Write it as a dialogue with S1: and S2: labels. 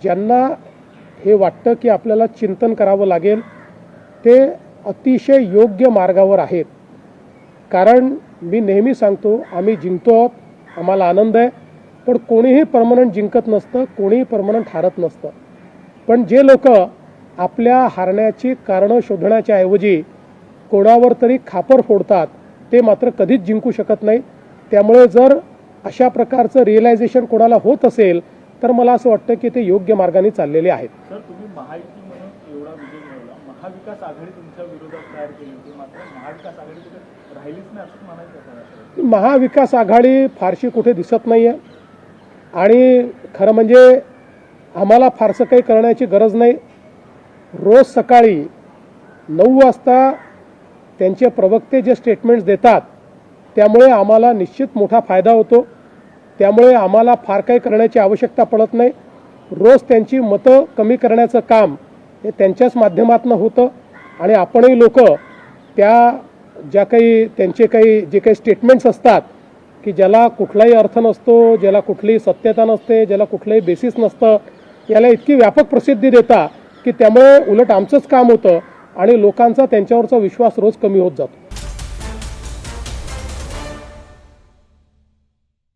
S1: ज्यांना हे वाटतं की आपल्याला चिंतन करावं लागेल ते अतिशय योग्य मार्गावर आहेत. कारण मी नेहमी सांगतो, आम्ही जिंकतो आहोत, आम्हाला आनंद आहे, पण कोणीही परमनंट जिंकत नसतं, कोणीही परमनंट हारत नसतं. पण जे लोक आपल्या हारण्याची कारणं शोधण्याच्या ऐवजी कोणावर तरी खापर फोडतात ते मात्र कधीच जिंकू शकत नाही. त्यामुळे जर अशा प्रकारचं रिअलायझेशन कोणाला होत असेल तर मला असं वाटतं की ते योग्य मार्गाने चाललेले आहेत.
S2: सर, तुम्ही महायुती म्हणून एवढा विजय मिळवला, महाविकास आघाडी तुमच्या विरोधात तयार केली होती, मात्र महाविकास आघाडी कुठे राहिलीच नाही असं म्हणायचं.
S1: महाविकास आघाडी फारशी कुठे दिसत नाही आहे आणि खरं म्हणजे आम्हाला फारसं काही करण्याची गरज नाही. रोज सकाळी 9 वाजता त्यांचे प्रवक्ते जे स्टेटमेंट्स देतात त्यामुळे आम्हाला निश्चित मोठा फायदा होतो. त्यामुळे आम्हाला फार काही करण्याची आवश्यकता पडत नाही. रोज त्यांची मतं कमी करण्याचं काम हे त्यांच्याच माध्यमातून होतं आणि आपणही लोक त्या ज्या काही त्यांचे जे काही स्टेटमेंट्स असतात की ज्याला कुठलाही अर्थ नसतो, ज्याला कुठलीही सत्यता नसते, ज्याला कुठलंही बेसिस नसतं, याला इतकी व्यापक प्रसिद्धी देता की त्यामुळे उलट आमचंच काम होतं आणि लोकांचा त्यांच्यावरचा विश्वास रोज कमी होत जातो.